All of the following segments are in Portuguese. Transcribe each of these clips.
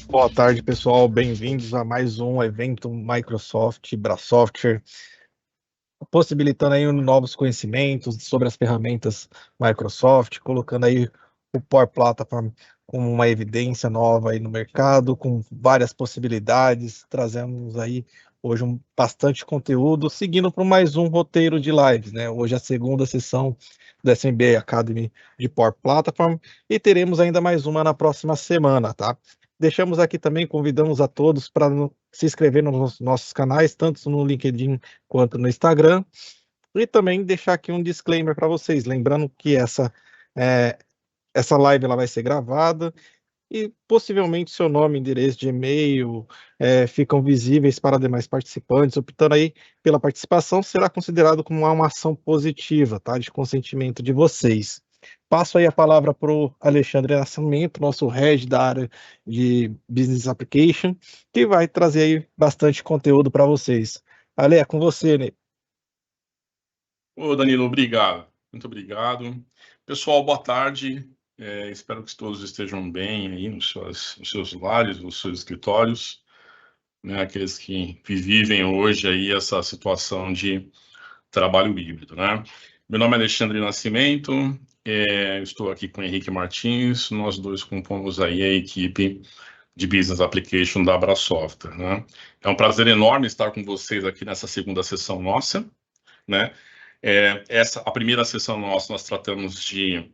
Boa tarde, pessoal. Bem-vindos a mais um evento Microsoft Brasoftware, possibilitando aí novos conhecimentos sobre as ferramentas Microsoft, colocando aí o Power Platform como uma evidência nova aí no mercado, com várias possibilidades. Trazemos aí hoje bastante conteúdo, seguindo para mais um roteiro de lives, né? Hoje é a segunda sessão da SMB Academy de Power Platform e teremos ainda mais uma na próxima semana, tá? Deixamos aqui também, convidamos a todos para se inscrever nos nossos canais, tanto no LinkedIn quanto no Instagram, e também deixar aqui um disclaimer para vocês, lembrando que é, essa live ela vai ser gravada e possivelmente seu nome, endereço de e-mail ficam visíveis para demais participantes, optando aí pela participação, será considerado como uma ação positiva, tá, de consentimento de vocês. Passo aí a palavra para o Alexandre Nascimento, nosso head da área de Business Application, que vai trazer aí bastante conteúdo para vocês. Ale, é com você, né? Ô, Danilo, obrigado. Muito obrigado. Pessoal, boa tarde. Espero que todos estejam bem aí nos seus lares, nos seus escritórios, né? Aqueles que vivem hoje aí essa situação de trabalho híbrido, né? Meu nome é Alexandre Nascimento, estou aqui com o Henrique Martins, nós dois compomos aí a equipe de Business Application da Abra Software, né? É um prazer enorme estar com vocês aqui nessa segunda sessão nossa, né? A primeira sessão nossa, nós tratamos de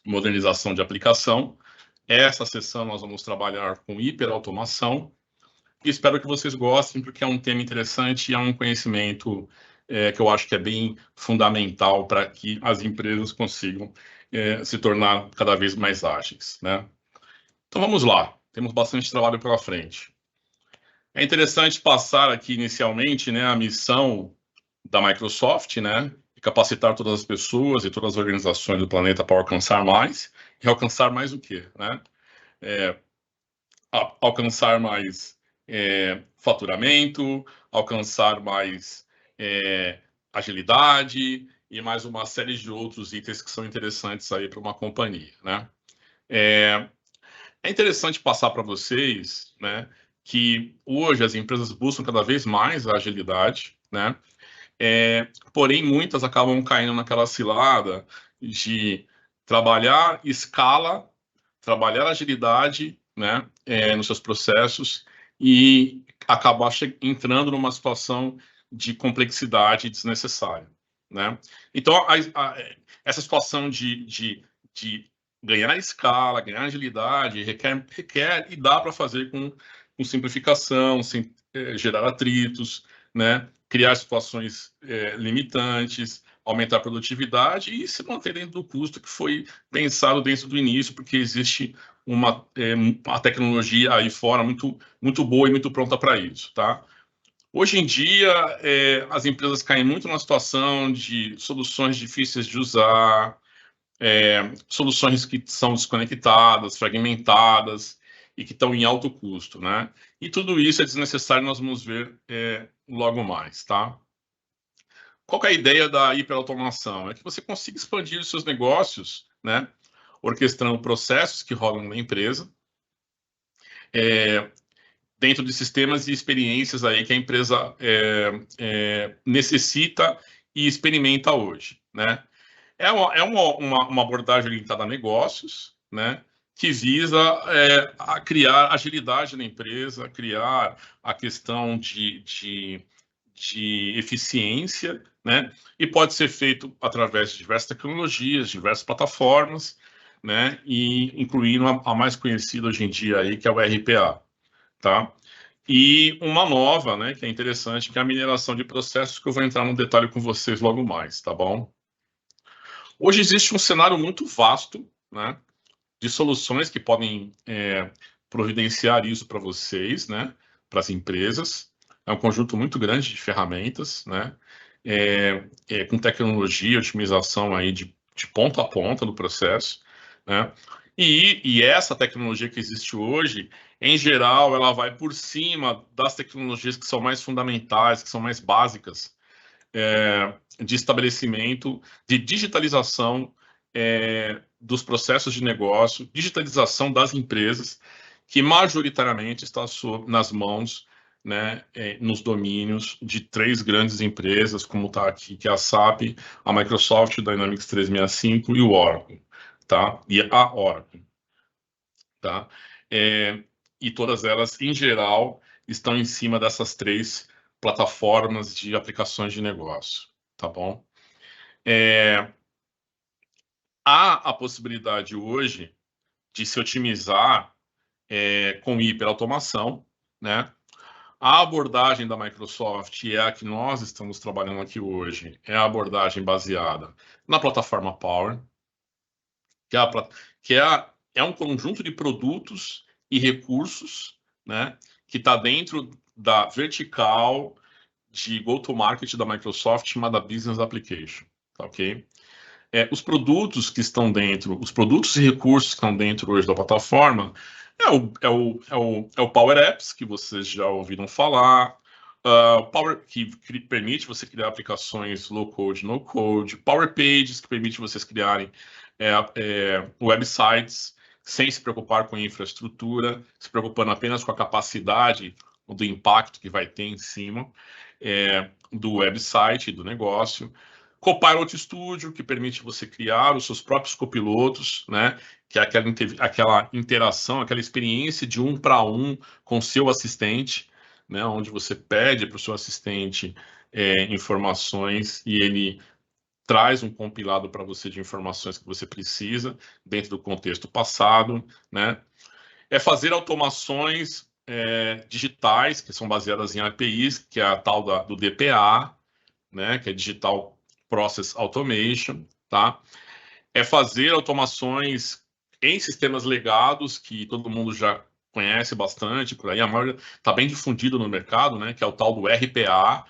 modernização de aplicação. Essa sessão nós vamos trabalhar com hiperautomação. E espero que vocês gostem, porque é um tema interessante e é um conhecimento que eu acho que é bem fundamental para que as empresas consigam se tornar cada vez mais ágeis, né? Então vamos lá, temos bastante trabalho pela frente. É interessante passar aqui inicialmente, né, a missão da Microsoft, né, e capacitar todas as pessoas e todas as organizações do planeta para alcançar mais. E alcançar mais o quê, né? Alcançar mais faturamento, alcançar mais agilidade e mais uma série de outros itens que são interessantes aí para uma companhia, né? É interessante passar para vocês, né, que hoje as empresas buscam cada vez mais a agilidade, né? Porém, muitas acabam caindo naquela cilada de trabalhar escala, trabalhar agilidade, né, nos seus processos e acabar entrando numa situação de complexidade desnecessária, né? Então, essa situação de ganhar escala, ganhar agilidade, requer e dá para fazer com simplificação, sem gerar atritos, né? Criar situações limitantes, aumentar a produtividade e se manter dentro do custo que foi pensado desde o início, porque existe uma tecnologia aí fora muito boa e muito pronta para isso, tá? Hoje em dia, as empresas caem muito na situação de soluções difíceis de usar, soluções que são desconectadas, fragmentadas e que estão em alto custo, né? E tudo isso é desnecessário, nós vamos ver logo mais, tá? Qual que é a ideia da hiperautomação? É que você consiga expandir os seus negócios, né? Orquestrando processos que rodam na empresa, dentro de sistemas e experiências aí que a empresa necessita e experimenta hoje, né? É uma abordagem orientada a negócios, né? Que visa a criar agilidade na empresa, criar a questão de eficiência, né? E pode ser feito através de diversas tecnologias, diversas plataformas, né? E incluindo a mais conhecida hoje em dia aí, que é o RPA, tá? E uma nova, né, que é interessante, que é a mineração de processos, que eu vou entrar no detalhe com vocês logo mais, tá bom? Hoje existe um cenário muito vasto, né, de soluções que podem providenciar isso para vocês, né, para as empresas. É um conjunto muito grande de ferramentas, né, com tecnologia, otimização aí de ponta a ponta do processo, né. E essa tecnologia que existe hoje, em geral, ela vai por cima das tecnologias que são mais fundamentais, que são mais básicas, de estabelecimento, de digitalização dos processos de negócio, digitalização das empresas, que majoritariamente está nas mãos, né, nos domínios de 3 grandes empresas, como está aqui, que é a SAP, a Microsoft, o Dynamics 365 e o Oracle, tá? E a Oracle, tá? E todas elas, em geral, estão em cima dessas 3 plataformas de aplicações de negócio, tá bom? Há a possibilidade hoje de se otimizar com hiperautomação, né? A abordagem da Microsoft é a que nós estamos trabalhando aqui hoje, é a abordagem baseada na plataforma Power, é um conjunto de produtos e recursos, né, que está dentro da vertical de go-to-market da Microsoft chamada Business Application, tá, ok? Os produtos que estão dentro, os produtos e recursos que estão dentro hoje da plataforma é o Power Apps, que vocês já ouviram falar, o Power, que permite você criar aplicações low-code, no-code, Power Pages, que permite vocês criarem websites sem se preocupar com a infraestrutura, se preocupando apenas com a capacidade do impacto que vai ter em cima do website, do negócio. Copilot Studio, que permite você criar os seus próprios copilotos, né? Que é aquela interação, aquela experiência de 1 para 1 com o seu assistente, né? Onde você pede para o seu assistente informações e ele traz um compilado para você de informações que você precisa dentro do contexto passado, né? Fazer automações digitais, que são baseadas em APIs, que é a tal do DPA, né? Que é Digital Process Automation, tá? Fazer automações em sistemas legados, que todo mundo já conhece bastante, por aí a maioria está bem difundido no mercado, né? Que é o tal do RPA,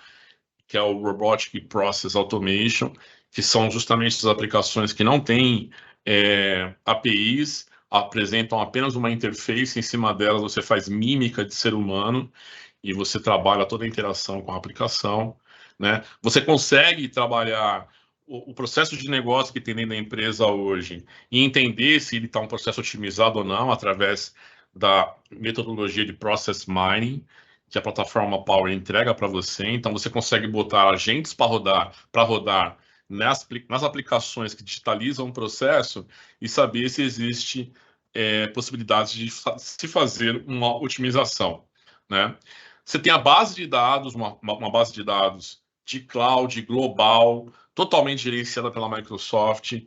que é o Robotic Process Automation, que são justamente as aplicações que não têm APIs, apresentam apenas uma interface, em cima delas você faz mímica de ser humano e você trabalha toda a interação com a aplicação, né? Você consegue trabalhar o processo de negócio que tem dentro da empresa hoje e entender se ele está um processo otimizado ou não através da metodologia de Process Mining, que a plataforma Power entrega para você. Então, você consegue botar agentes para rodar nas aplicações que digitalizam o processo e saber se existe possibilidades de se fazer uma otimização, né? Você tem a base de dados, uma base de dados de cloud global, totalmente gerenciada pela Microsoft,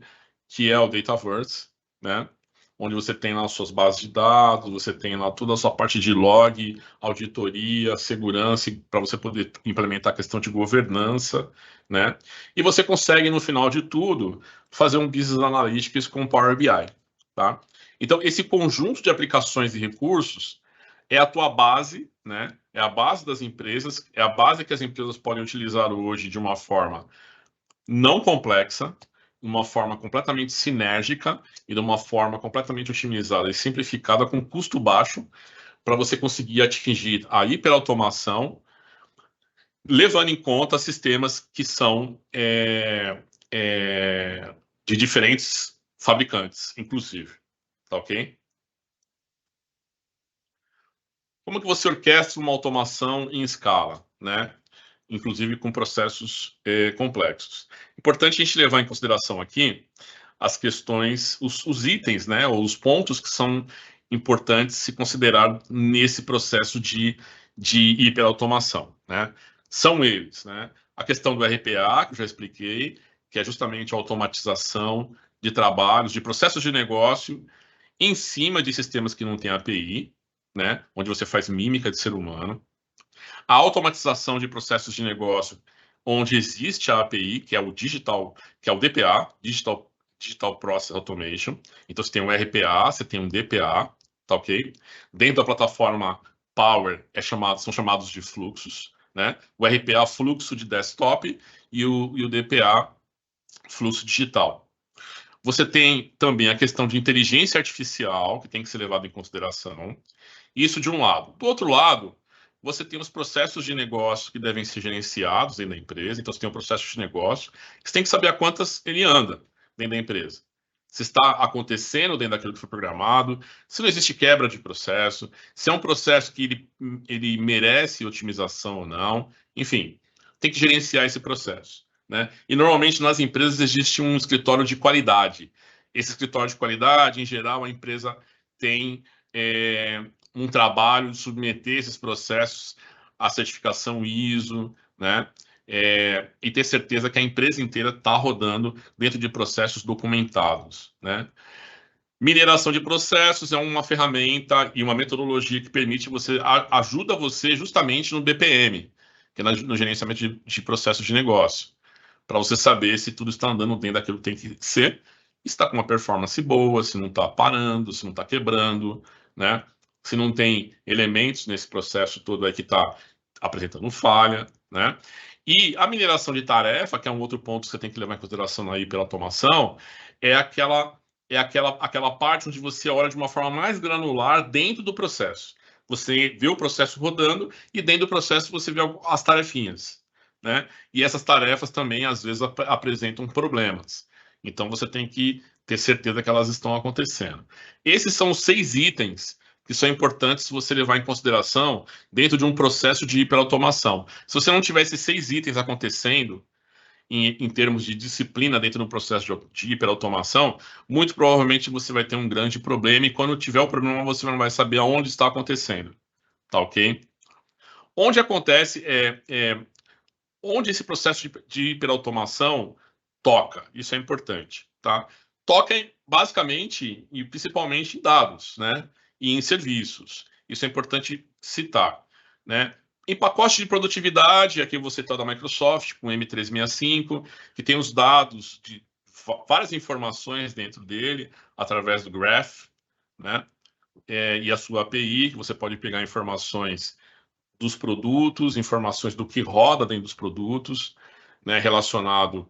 que é o Dataverse, né? Onde você tem lá as suas bases de dados, você tem lá toda a sua parte de log, auditoria, segurança, para você poder implementar a questão de governança, né? E você consegue, no final de tudo, fazer um Business Analytics com Power BI, tá? Então, esse conjunto de aplicações e recursos é a tua base, né? É a base das empresas, é a base que as empresas podem utilizar hoje de uma forma não complexa, de uma forma completamente sinérgica e de uma forma completamente otimizada e simplificada com custo baixo para você conseguir atingir a hiperautomação, levando em conta sistemas que são de diferentes fabricantes, inclusive. Tá ok? Como que você orquestra uma automação em escala, né? Inclusive com processos complexos. Importante a gente levar em consideração aqui as questões, os itens, né? Ou os pontos que são importantes se considerar nesse processo de hiperautomação, né? São eles, né? A questão do RPA, que eu já expliquei, que é justamente a automatização de trabalhos, de processos de negócio em cima de sistemas que não têm API, né? Onde você faz mímica de ser humano. A automatização de processos de negócio, onde existe a API, que é o digital, que é o DPA, Digital Process Automation. Então você tem um RPA, você tem um DPA, tá ok? Dentro da plataforma Power são chamados de fluxos, né? O RPA fluxo de desktop e o DPA fluxo digital. Você tem também a questão de inteligência artificial, que tem que ser levado em consideração. Isso de um lado. Do outro lado, você tem os processos de negócio que devem ser gerenciados dentro da empresa. Então, você tem um processo de negócio que você tem que saber a quantas ele anda dentro da empresa. se está acontecendo dentro daquilo que foi programado, se não existe quebra de processo, se é um processo que ele merece otimização ou não, enfim, tem que gerenciar esse processo, né? E normalmente nas empresas existe um escritório de qualidade. Esse escritório de qualidade, em geral, a empresa tem um trabalho de submeter esses processos à certificação ISO, né? E ter certeza que a empresa inteira está rodando dentro de processos documentados, né? Mineração de processos é uma ferramenta e uma metodologia que permite ajuda você justamente no BPM, que é no gerenciamento de processos de negócio, para você saber se tudo está andando dentro daquilo que tem que ser, se está com uma performance boa, se não está parando, se não está quebrando, né? Se não tem elementos nesse processo todo aí que está apresentando falha, né? E a mineração de tarefa, que é um outro ponto que você tem que levar em consideração aí pela automação, é aquela parte onde você olha de uma forma mais granular dentro do processo. Você vê o processo rodando e dentro do processo você vê as tarefinhas, né? E essas tarefas também, às vezes, apresentam problemas. Então, você tem que ter certeza que elas estão acontecendo. Esses são os 6 itens que são importantes você levar em consideração dentro de um processo de hiperautomação. Se você não tiver esses 6 itens acontecendo, em termos de disciplina dentro do processo de hiperautomação, muito provavelmente você vai ter um grande problema e quando tiver o problema você não vai saber aonde está acontecendo, tá ok? Onde acontece onde esse processo de hiperautomação toca, isso é importante, tá? Toca basicamente e principalmente em dados, né? E em serviços, isso é importante citar, né? Em pacote de produtividade, aqui você está da Microsoft com M365, que tem os dados de várias informações dentro dele, através do Graph, né? E a sua API, que você pode pegar informações dos produtos, informações do que roda dentro dos produtos, né, relacionado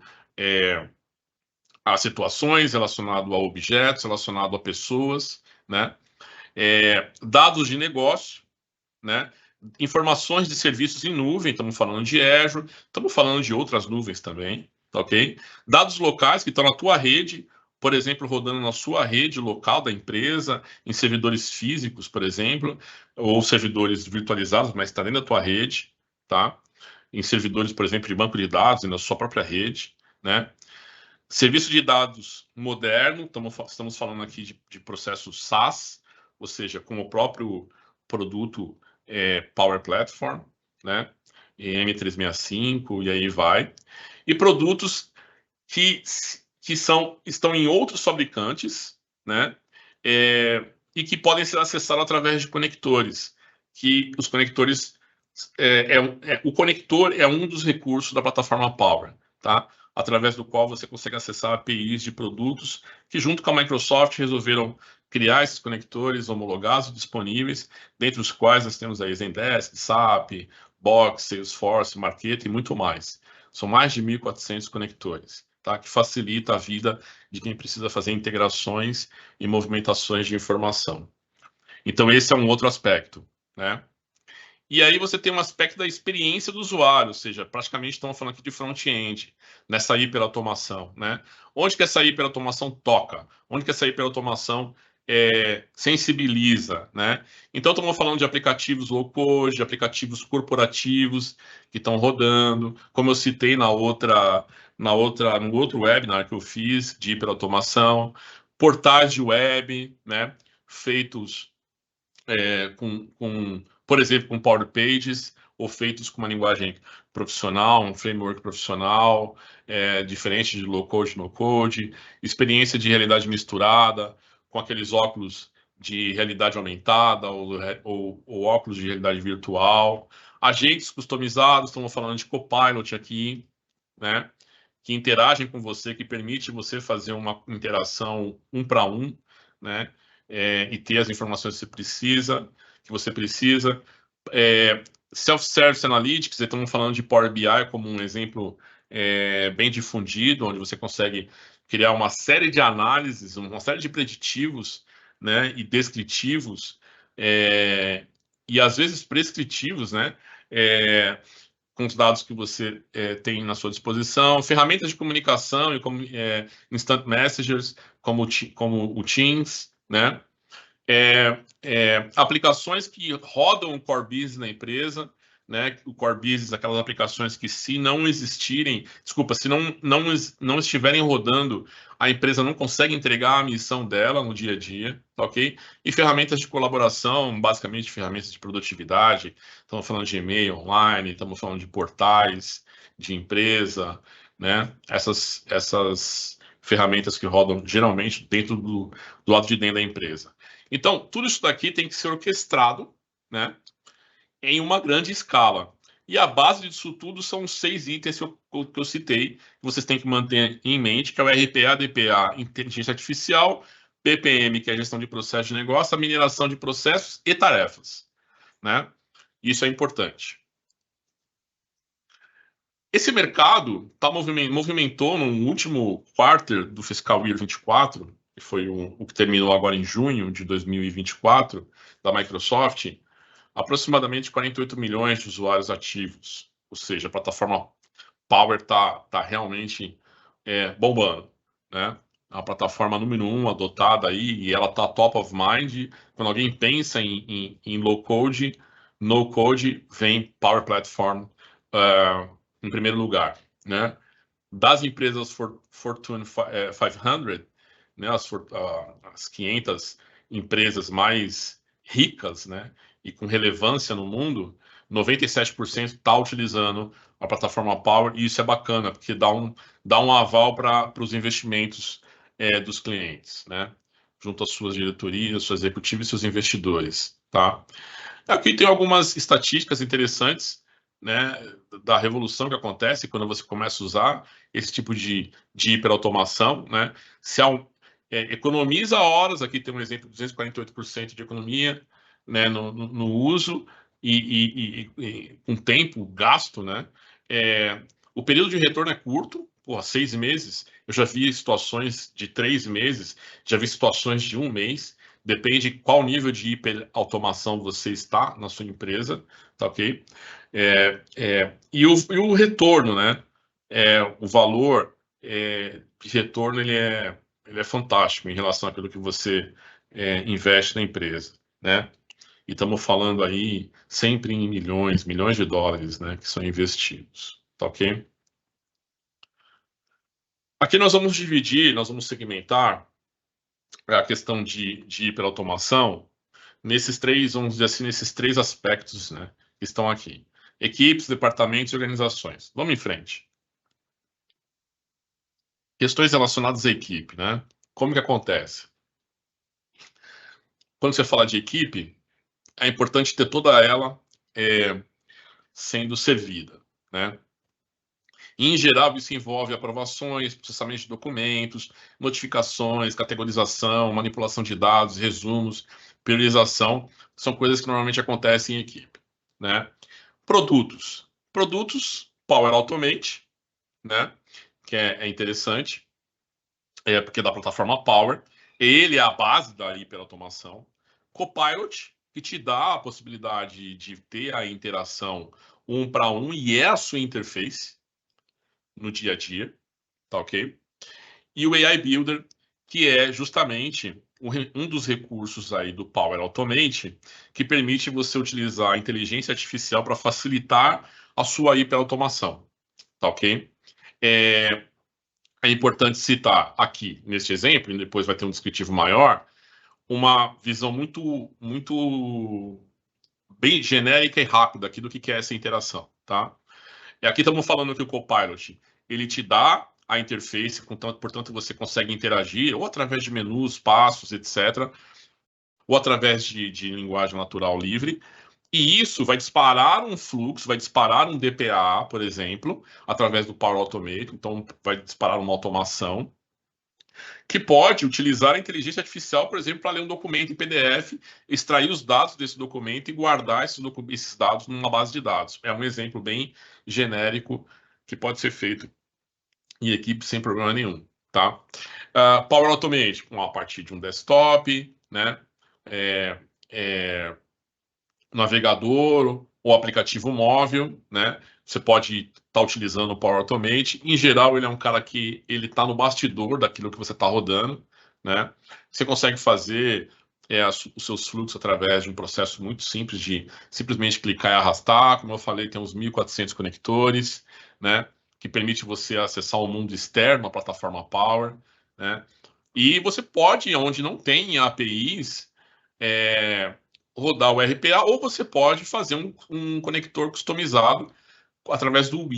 a situações, relacionado a objetos, relacionado a pessoas, né, dados de negócio, né, informações de serviços em nuvem, estamos falando de Azure, estamos falando de outras nuvens também, tá ok? Dados locais que estão na tua rede, por exemplo, rodando na sua rede local da empresa, em servidores físicos, por exemplo, ou servidores virtualizados, mas está dentro da tua rede, tá? Em servidores, por exemplo, de banco de dados, na sua própria rede, né? Serviço de dados moderno, estamos falando aqui de processos SaaS, ou seja, com o próprio produto Power Platform, né? M365 e aí vai. E produtos que estão em outros fabricantes, né? E que podem ser acessados através de conectores. Que os conectores o conector é um dos recursos da plataforma Power, tá? Através do qual você consegue acessar APIs de produtos que, junto com a Microsoft, resolveram criar esses conectores homologados disponíveis, dentre os quais nós temos aí Zendesk, SAP, Box, Salesforce, Marketo e muito mais. São mais de 1.400 conectores, tá? Que facilita a vida de quem precisa fazer integrações e movimentações de informação. Então, esse é um outro aspecto, né? E aí você tem um aspecto da experiência do usuário, ou seja, praticamente estamos falando aqui de front-end, nessa hiperautomação, né? Onde que essa hiperautomação toca? Onde que essa hiperautomação sensibiliza, né? Então, estamos falando de aplicativos low-code, de aplicativos corporativos que estão rodando, como eu citei no outro webinar que eu fiz de hiperautomação, portais de web, né? Feitos por exemplo, com Power Pages, ou feitos com uma linguagem profissional, um framework profissional, diferente de low-code, no-code, experiência de realidade misturada, com aqueles óculos de realidade aumentada ou óculos de realidade virtual, agentes customizados, estamos falando de Copilot aqui, né? Que interagem com você, que permite você fazer uma interação um para um, né? E ter as informações que você precisa. Self-Service Analytics, estamos falando de Power BI como um exemplo bem difundido, onde você consegue criar uma série de análises, uma série de preditivos, né, e descritivos, e às vezes prescritivos, né, com os dados que você tem na sua disposição, ferramentas de comunicação e instant messengers, como o Teams, né? Aplicações que rodam o core business na empresa, né? O core business, aquelas aplicações que, se não existirem, desculpa, se não estiverem rodando, a empresa não consegue entregar a missão dela no dia a dia, tá ok? E ferramentas de colaboração, basicamente ferramentas de produtividade. Estamos falando de e-mail online, estamos falando de portais de empresa, né? Essas ferramentas que rodam geralmente dentro do lado de dentro da empresa. Então, tudo isso daqui tem que ser orquestrado, né, em uma grande escala. E a base disso tudo são 6 itens que eu citei, que vocês têm que manter em mente, que é o RPA, DPA, inteligência artificial, PPM, que é a gestão de processo de negócio, a mineração de processos e tarefas, né? Isso é importante. Esse mercado movimentou no último quarter do fiscal year 24, que foi o que terminou agora em junho de 2024, da Microsoft, aproximadamente 48 milhões de usuários ativos. Ou seja, a plataforma Power está realmente bombando, né? A plataforma número 1 adotada aí, e ela está top of mind. Quando alguém pensa em low code, no code, vem Power Platform em primeiro lugar, né? Das empresas Fortune 500, né? As 500 empresas mais ricas, né? E com relevância no mundo, 97% está utilizando a plataforma Power, e isso é bacana, porque dá um aval para os investimentos dos clientes, né? Junto às suas diretorias, suas executivas e seus investidores, tá? Aqui tem algumas estatísticas interessantes, né, da revolução que acontece quando você começa a usar esse tipo de hiperautomação, né? Economiza horas, aqui tem um exemplo, 248% de economia, né, no uso e com tempo gasto, né? O período de retorno é curto, 6 meses. Eu já vi situações de 3 meses, já vi situações de 1 mês. Depende de qual nível de hiperautomação você está na sua empresa, tá ok? E o retorno, né? O valor de retorno, ele é fantástico em relação àquilo que você investe na empresa, né? E estamos falando aí sempre em milhões de dólares, né? Que são investidos, tá ok? Aqui nós vamos segmentar a questão de hiperautomação vamos dizer assim, nesses 3 aspectos, né, que estão aqui. Equipes, departamentos e organizações. Vamos em frente. Questões relacionadas à equipe, né? Como que acontece? Quando você fala de equipe, é importante ter toda ela sendo servida, né? Em geral, isso envolve aprovações, processamento de documentos, notificações, categorização, manipulação de dados, resumos, priorização. São coisas que normalmente acontecem em equipe, né? Produtos, Power Automate, né? Que é interessante, porque é da plataforma Power. Ele é a base da hiperautomação. Copilot, que te dá a possibilidade de ter a interação 1 para 1 e é a sua interface no dia a dia, tá ok? E o AI Builder, que é justamente um dos recursos aí do Power Automate, que permite você utilizar a inteligência artificial para facilitar a sua hiperautomação, tá ok? É importante citar aqui, neste exemplo, e depois vai ter um descritivo maior, uma visão muito bem genérica e rápida aqui do que é essa interação, tá? E aqui estamos falando que o Copilot, ele te dá a interface, portanto você consegue interagir ou através de menus, passos, etc., ou através de linguagem natural livre, e isso vai disparar um fluxo, vai disparar um DPA, por exemplo, através do Power Automate, então vai disparar uma automação, que pode utilizar a inteligência artificial, por exemplo, para ler um documento em PDF, extrair os dados desse documento e guardar esses dados numa base de dados. É um exemplo bem genérico que pode ser feito em equipe sem problema nenhum, tá? Power Automate, a partir de um desktop, né? Navegador ou aplicativo móvel, né? você pode estar utilizando o Power Automate. Em geral, ele é um cara que ele está no bastidor daquilo que você está rodando, né? Você consegue fazer os seus fluxos através de um processo muito simples de simplesmente clicar e arrastar. Como eu falei, tem uns 1.400 conectores, né? Que permite você acessar o mundo externo, a plataforma Power, né? E você pode, onde não tem APIs, rodar o RPA, ou você pode fazer um conector customizado através de um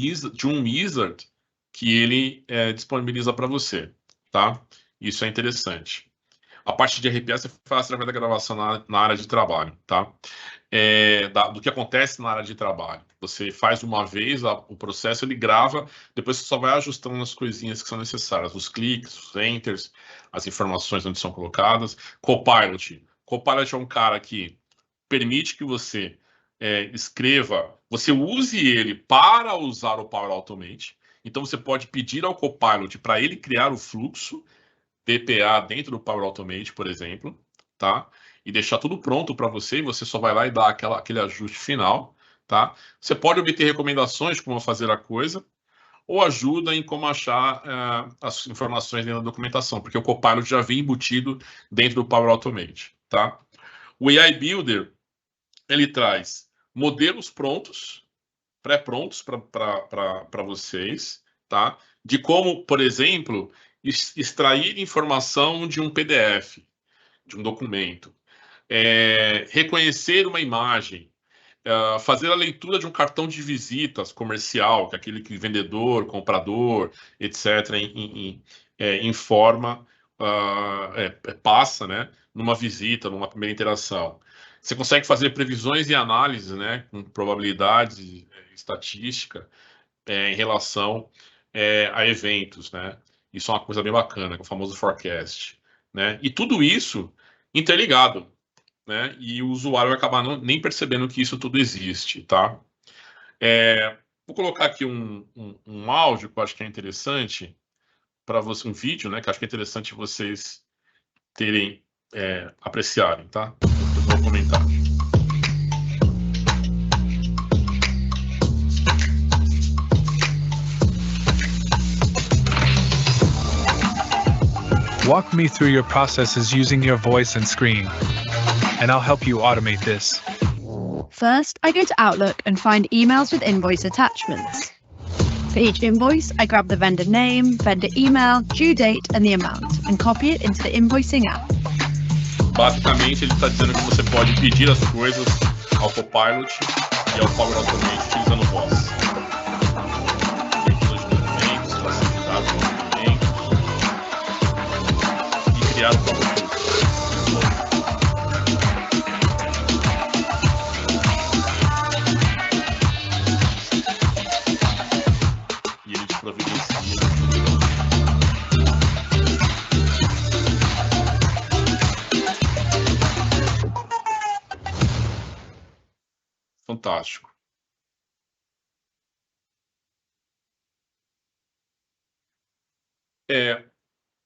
wizard que ele disponibiliza para você, tá? Isso é interessante. A parte de RPA você faz através da gravação na área de trabalho, tá? Do que acontece na área de trabalho. Você faz uma vez o processo, ele grava, depois você só vai ajustando as coisinhas que são necessárias, os cliques, os enters, as informações onde são colocadas. Copilot. Copilot é um cara que permite que você escreva, você use ele para usar o Power Automate. Então você pode pedir ao Copilot para ele criar o fluxo DPA dentro do Power Automate, por exemplo, tá? E deixar tudo pronto para você, e você só vai lá e dá aquele ajuste final, tá? Você pode obter recomendações de como fazer a coisa, ou ajuda em como achar as informações dentro da documentação, porque o Copilot já vem embutido dentro do Power Automate, tá? O AI Builder, ele traz modelos prontos, pré-prontos para vocês, tá? De como, por exemplo, extrair informação de um PDF, de um documento, reconhecer uma imagem, fazer a leitura de um cartão de visitas comercial, que é aquele que vendedor, comprador, etc., informa, passa, né, numa visita, numa primeira interação. Você consegue fazer previsões e análises, né, com probabilidades, estatística, em relação a eventos, né? Isso é uma coisa bem bacana, que é o famoso forecast, né? E tudo isso interligado, né? E o usuário vai acabar nem percebendo que isso tudo existe, tá? Vou colocar aqui um áudio que eu acho que é interessante para você, um vídeo, né? Que eu acho que é interessante vocês terem, apreciarem, tá? Eu vou comentar. Walk me through your processes using your voice and screen, and I'll help you automate this. First, I go to Outlook and find emails with invoice attachments. For each invoice, I grab the vendor name, vendor email, due date, and the amount, and copy it into the invoicing app. Basicamente, ele está dizendo que você pode pedir as coisas ao Copilot e ao Power Automate utilizando voz. Leitura de documentos, classificar os documentos e criar o próprio fluxo. E ele te providencia. Fantástico.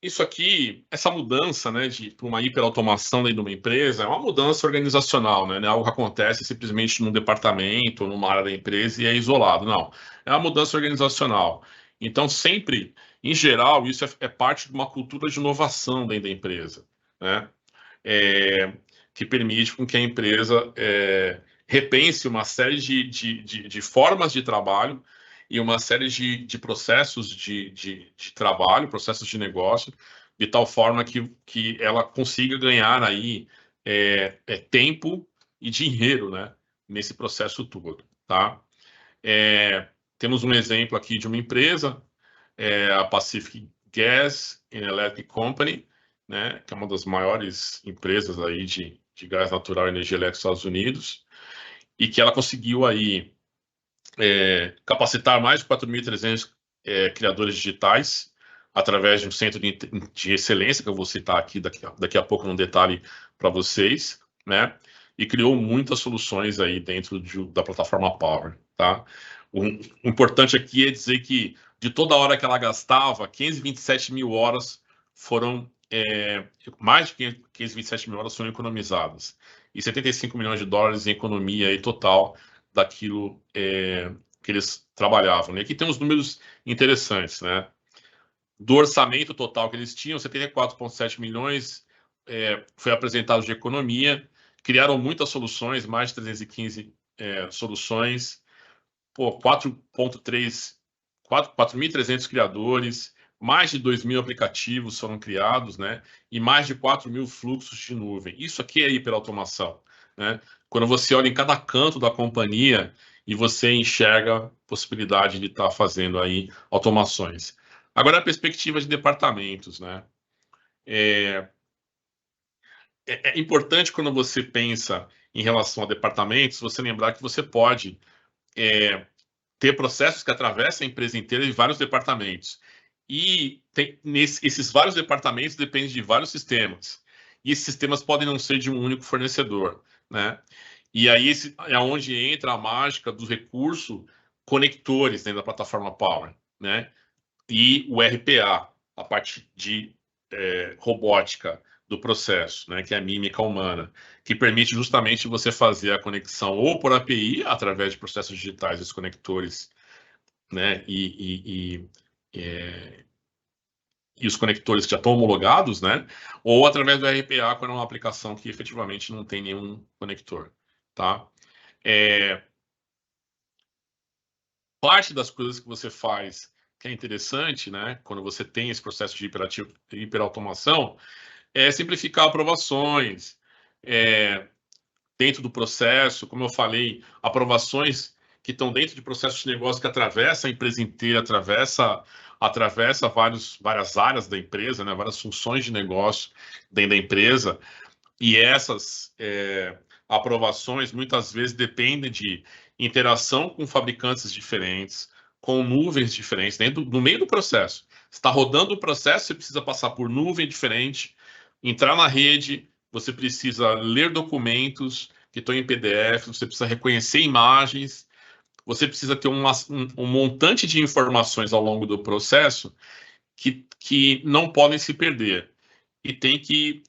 Isso aqui, essa mudança, né, para uma hiperautomação dentro de uma empresa, é uma mudança organizacional, né? Não é algo que acontece simplesmente num departamento ou numa área da empresa e é isolado, não. É uma mudança organizacional. Então, sempre, em geral, isso é parte de uma cultura de inovação dentro da empresa, né? Que permite com que a empresa repense uma série de formas de trabalho e uma série de processos de trabalho, processos de negócio, de tal forma que ela consiga ganhar aí tempo e dinheiro, né, nesse processo todo, tá? Temos um exemplo aqui de uma empresa, a Pacific Gas and Electric Company, né, que é uma das maiores empresas aí de gás natural e energia elétrica dos Estados Unidos, e que ela conseguiu aí capacitar mais de 4.300 criadores digitais através de um centro de excelência, que eu vou citar aqui daqui a pouco num detalhe para vocês, né? E criou muitas soluções aí dentro da plataforma Power, tá? O importante aqui é dizer que de toda hora que ela gastava, 527 mil horas foram, mais de 527 mil horas foram economizadas. E 75 milhões de dólares em economia aí total daquilo que que eles trabalhavam. E aqui tem uns números interessantes, né? Do orçamento total que eles tinham, 74,7 milhões foi apresentado de economia, criaram muitas soluções, mais de 315 soluções, 4.300 criadores, mais de 2.000 aplicativos foram criados, né? E mais de 4.000 fluxos de nuvem. Isso aqui é hiperautomação, né? Quando você olha em cada canto da companhia e você enxerga a possibilidade de estar fazendo aí automações. Agora, a perspectiva de departamentos, né? É importante quando você pensa em relação a departamentos, você lembrar que você pode ter processos que atravessam a empresa inteira em vários departamentos. E esses vários departamentos dependem de vários sistemas. E esses sistemas podem não ser de um único fornecedor, né? E aí é onde entra a mágica do recurso conectores dentro da plataforma Power, né? E o RPA, a parte de robótica do processo, né, que é a mímica humana, que permite justamente você fazer a conexão ou por API, através de processos digitais, os conectores, né, e os conectores que já estão homologados, né, ou através do RPA, quando é uma aplicação que efetivamente não tem nenhum conector, tá? Parte das coisas que você faz que é interessante, né, quando você tem esse processo de hiperautomação, é simplificar aprovações, dentro do processo, como eu falei, aprovações que estão dentro de processos de negócio que atravessa a empresa inteira, atravessa várias áreas da empresa, né, várias funções de negócio dentro da empresa, e essas aprovações muitas vezes dependem de interação com fabricantes diferentes, com nuvens diferentes, no meio do processo. Você está rodando o processo, você precisa passar por nuvem diferente, entrar na rede, você precisa ler documentos que estão em PDF, você precisa reconhecer imagens, você precisa ter um montante de informações ao longo do processo que não podem se perder. E tem que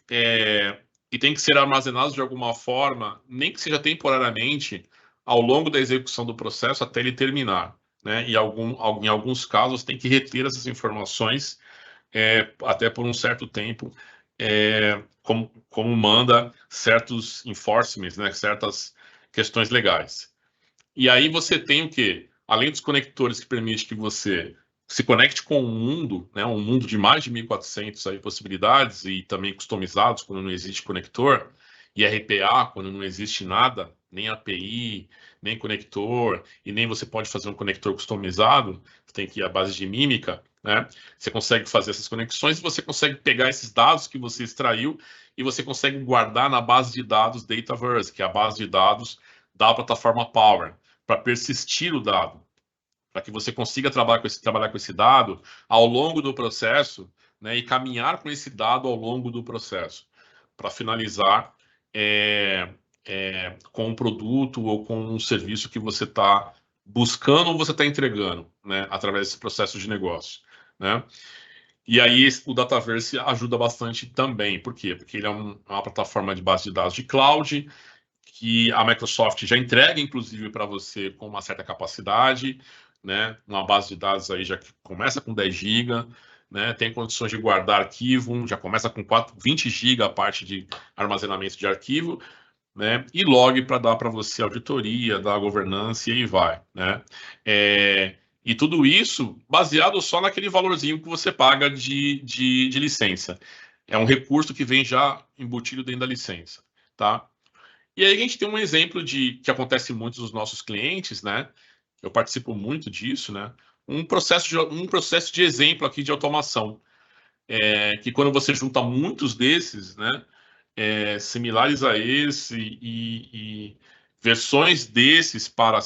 ser armazenados de alguma forma, nem que seja temporariamente, ao longo da execução do processo até ele terminar, né? E em alguns casos tem que reter essas informações até por um certo tempo, como manda certos enforcements, né? Certas questões legais. E aí você tem o quê? Além dos conectores que permitem que você se conecte com o mundo, né? Um mundo de mais de 1.400 aí possibilidades e também customizados quando não existe conector, e RPA quando não existe nada, nem API, nem conector, e nem você pode fazer um conector customizado, você tem que ir à base de mímica, né? Você consegue fazer essas conexões e você consegue pegar esses dados que você extraiu e você consegue guardar na base de dados Dataverse, que é a base de dados da plataforma Power, para persistir o dado, para que você consiga trabalhar com esse dado ao longo do processo, né, e caminhar com esse dado ao longo do processo, para finalizar com um produto ou com um serviço que você está buscando ou você está entregando, né, através desse processo de negócio, né? E aí o Dataverse ajuda bastante também. Por quê? Porque ele é uma plataforma de base de dados de cloud, que a Microsoft já entrega, inclusive, para você com uma certa capacidade, né? Uma base de dados aí já que começa com 10 GB, né? Tem condições de guardar arquivo, já começa com 20 GB a parte de armazenamento de arquivo, né? E log para dar para você auditoria, dar governança e aí vai, né? E tudo isso baseado só naquele valorzinho que você paga de licença. É um recurso que vem já embutido dentro da licença, tá? E aí a gente tem um exemplo que acontece muito nos nossos clientes, né? Eu participo muito disso, né? Um processo de exemplo aqui de automação, que quando você junta muitos desses, né? Similares a esse e versões desses para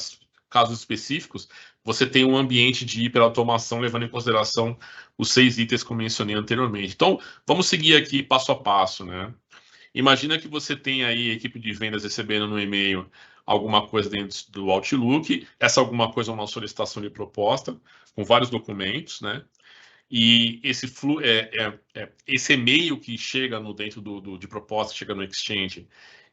casos específicos, você tem um ambiente de hiperautomação levando em consideração os 6 itens que eu mencionei anteriormente. Então, vamos seguir aqui passo a passo, né? Imagina que você tem aí a equipe de vendas recebendo no e-mail alguma coisa dentro do Outlook, essa alguma coisa é uma solicitação de proposta, com vários documentos, né? E esse esse e-mail que chega dentro de proposta, chega no Exchange,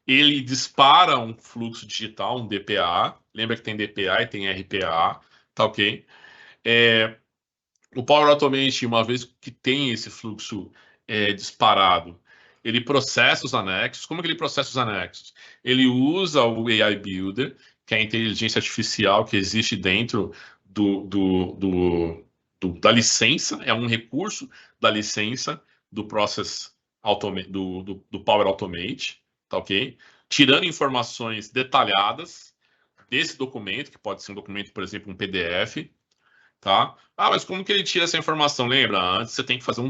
ele dispara um fluxo digital, um DPA. Lembra que tem DPA e tem RPA. tá ok? O Power Automate, uma vez que tem esse fluxo disparado, ele processa os anexos. Como que ele processa os anexos? Ele usa o AI Builder, que é a inteligência artificial que existe dentro da licença, é um recurso da licença do Process Automate, do Power Automate, tá ok? Tirando informações detalhadas desse documento, que pode ser um documento, por exemplo, um PDF, tá? Ah, mas como que ele tira essa informação? Lembra? Antes você tem que fazer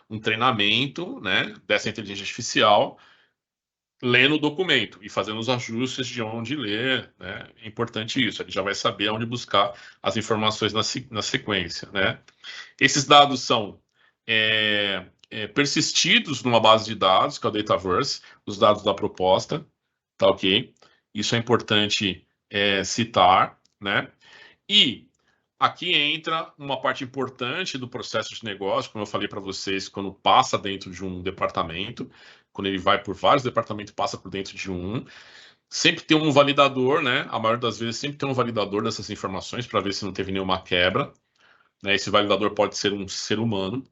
um treinamento, né, dessa inteligência artificial, lendo o documento e fazendo os ajustes de onde ler, né? É importante isso. Ele já vai saber onde buscar as informações na sequência, né? Esses dados são persistidos numa base de dados, que é o Dataverse, os dados da proposta, tá ok? Isso é importante citar, né? E aqui entra uma parte importante do processo de negócio, como eu falei para vocês, quando passa dentro de um departamento, quando ele vai por vários departamentos, passa por dentro de um. Sempre tem um validador, né? A maioria das vezes sempre tem um validador dessas informações para ver se não teve nenhuma quebra, né? Esse validador pode ser um ser humano.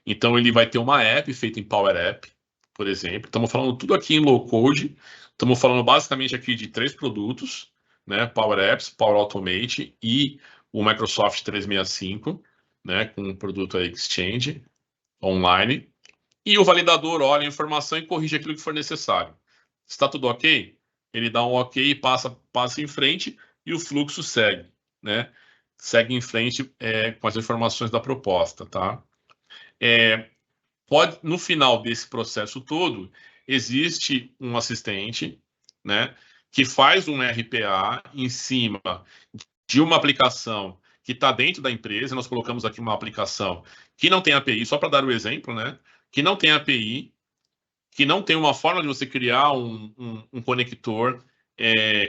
Então ele vai ter uma app feita em Power App, por exemplo. Estamos falando tudo aqui em low code. Estamos falando basicamente aqui de 3 produtos, né? Power Apps, Power Automate e o Microsoft 365, né? Com o produto Exchange online. E o validador olha a informação e corrige aquilo que for necessário. Está tudo ok? Ele dá um ok e passa em frente e o fluxo segue, né? Segue em frente com as informações da proposta, tá? No final desse processo todo, existe um assistente, né, que faz um RPA em cima de uma aplicação que está dentro da empresa. Nós colocamos aqui uma aplicação que não tem API, só para dar o exemplo, né, que não tem API, que não tem uma forma de você criar um conector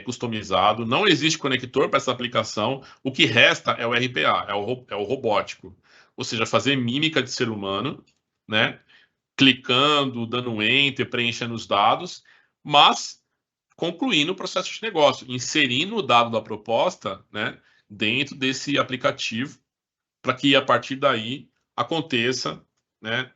customizado. Não existe conector para essa aplicação. O que resta é o RPA, é o robótico. Ou seja, fazer mímica de ser humano, né? Clicando, dando enter, preenchendo os dados, mas concluindo o processo de negócio, inserindo o dado da proposta, né, dentro desse aplicativo, para que a partir daí aconteça, né,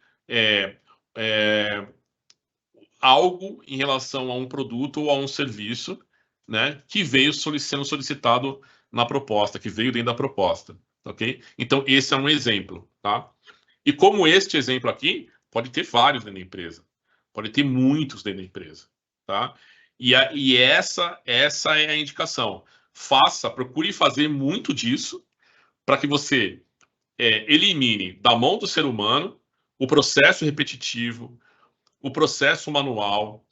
algo em relação a um produto ou a um serviço, né, que veio sendo solicitado na proposta, que veio dentro da proposta, ok? Então esse é um exemplo, tá? E como este exemplo aqui, pode ter vários dentro da empresa. Pode ter muitos dentro da empresa, tá? E essa é a indicação. Procure fazer muito disso para que você elimine da mão do ser humano o processo repetitivo, o processo manual,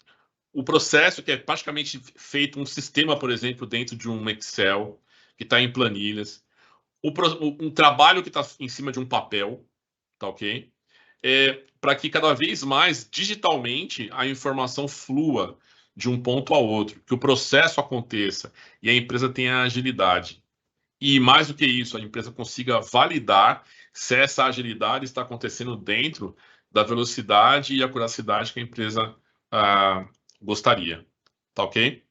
o processo que é praticamente feito um sistema, por exemplo, dentro de um Excel, que está em planilhas, um trabalho que está em cima de um papel, tá ok? Para que cada vez mais, digitalmente, a informação flua de um ponto ao outro, que o processo aconteça e a empresa tenha agilidade. E mais do que isso, a empresa consiga validar se essa agilidade está acontecendo dentro da velocidade e acuracidade que a empresa gostaria. Tá ok?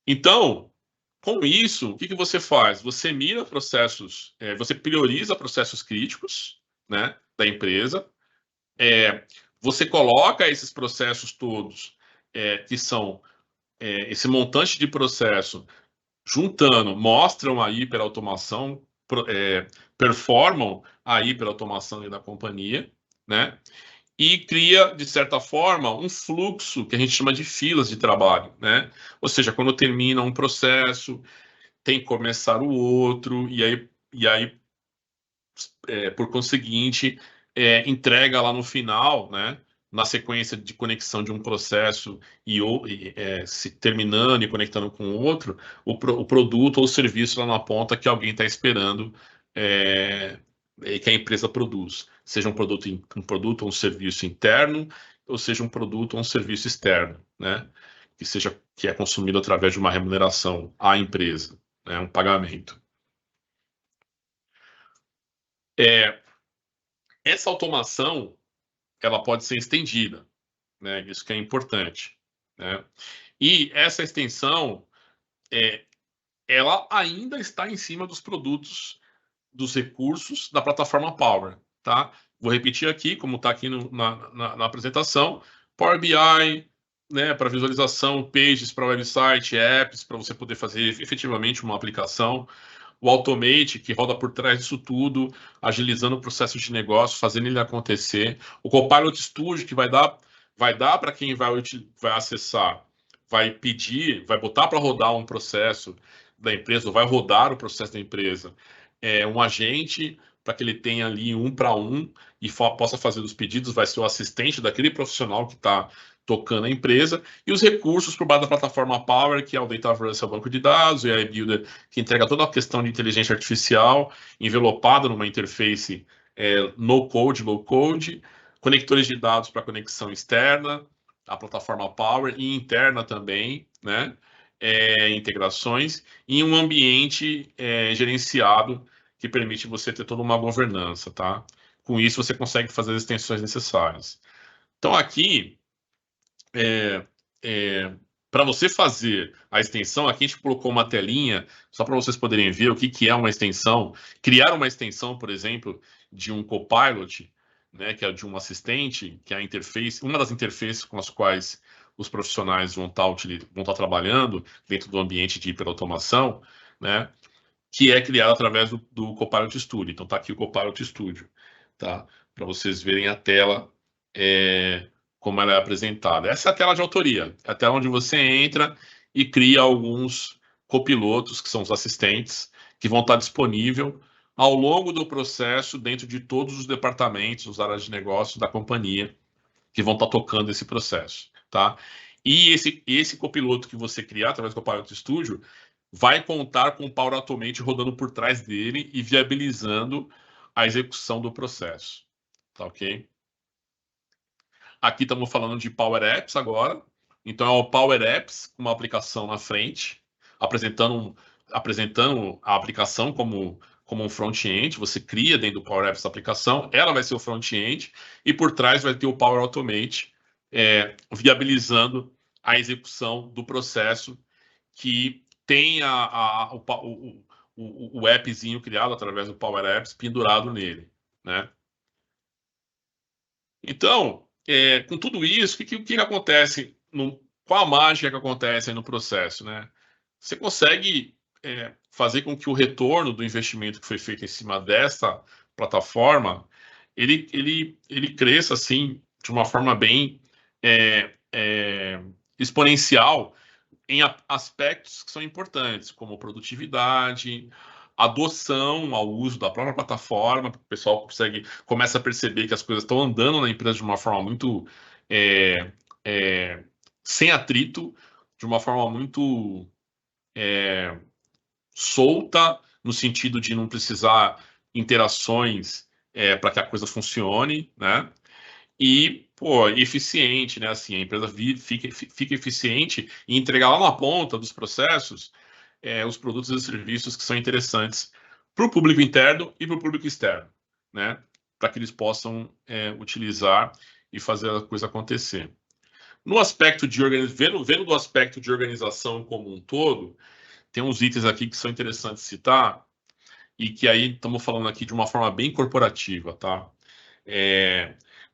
Então, com isso, o que você faz? Você mira processos, você prioriza processos críticos, né, da empresa, você coloca esses processos todos, que são esse montante de processo, juntando, mostram a hiperautomação, performam a hiperautomação da companhia, né? E cria, de certa forma, um fluxo que a gente chama de filas de trabalho, né? Ou seja, quando termina um processo, tem que começar o outro, e aí por conseguinte, entrega lá no final, né? Na sequência de conexão de um processo se terminando e conectando com o outro, o produto ou o serviço lá na ponta que alguém está esperando que a empresa produz. Seja um produto ou um serviço interno, ou seja um produto ou um serviço externo, né? Que é consumido através de uma remuneração à empresa, né? Um pagamento. Essa automação ela pode ser estendida, né? Isso que é importante, né? E essa extensão ela ainda está em cima dos produtos, dos recursos da plataforma Power, tá? Vou repetir aqui, como está aqui na apresentação, Power BI, né, para visualização, pages para website, apps, para você poder fazer efetivamente uma aplicação, o Automate, que roda por trás disso tudo, agilizando o processo de negócio, fazendo ele acontecer, o Copilot Studio, que vai dar para quem vai acessar, vai pedir, vai botar para rodar um processo da empresa, ou vai rodar o processo da empresa, um agente para que ele tenha ali 1 para 1 e possa fazer os pedidos, vai ser o assistente daquele profissional que está tocando a empresa, e os recursos por base da plataforma Power, que é o Dataverse, é o banco de dados, e a iBuilder, que entrega toda a questão de inteligência artificial, envelopada numa interface no-code, low-code, conectores de dados para conexão externa, a plataforma Power, e interna também, né? Integrações, em um ambiente gerenciado que permite você ter toda uma governança, tá? Com isso, você consegue fazer as extensões necessárias. Então, aqui, para você fazer a extensão, aqui a gente colocou uma telinha, só para vocês poderem ver o que é uma extensão. Criar uma extensão, por exemplo, de um Copilot, né, que é de um assistente, que é a interface, uma das interfaces com as quais os profissionais vão estar trabalhando dentro do ambiente de hiperautomação, né, que é criado através do Copilot Studio. Então, está aqui o Copilot Studio, tá? Para vocês verem a tela como ela é apresentada. Essa é a tela de autoria, a tela onde você entra e cria alguns copilotos, que são os assistentes, que vão estar disponíveis ao longo do processo, dentro de todos os departamentos, as áreas de negócio da companhia, que vão estar tocando esse processo, tá? E esse copiloto que você criar através do Copilot Studio vai contar com o Power Automate rodando por trás dele e viabilizando a execução do processo, tá ok? Aqui estamos falando de Power Apps agora. Então, é o Power Apps, uma aplicação na frente, apresentando a aplicação como um front-end. Você cria dentro do Power Apps a aplicação, ela vai ser o front-end, e por trás vai ter o Power Automate, viabilizando a execução do processo que tem o appzinho criado através do Power Apps pendurado nele, né? Então, com tudo isso, o que acontece? Qual a mágica que acontece aí no processo, né? Você consegue fazer com que o retorno do investimento que foi feito em cima desta plataforma, ele cresça assim de uma forma bem exponencial em aspectos que são importantes, como produtividade, adoção ao uso da própria plataforma, o pessoal começa a perceber que as coisas estão andando na empresa de uma forma muito sem atrito, de uma forma muito solta, no sentido de não precisar interações para que a coisa funcione, né? E, eficiente, né? Assim, a empresa fica eficiente e entregar lá na ponta dos processos os produtos e serviços que são interessantes para o público interno e para o público externo, né? Para que eles possam utilizar e fazer a coisa acontecer. No aspecto de vendo do aspecto de organização como um todo, tem uns itens aqui que são interessantes citar e que aí estamos falando aqui de uma forma bem corporativa, tá?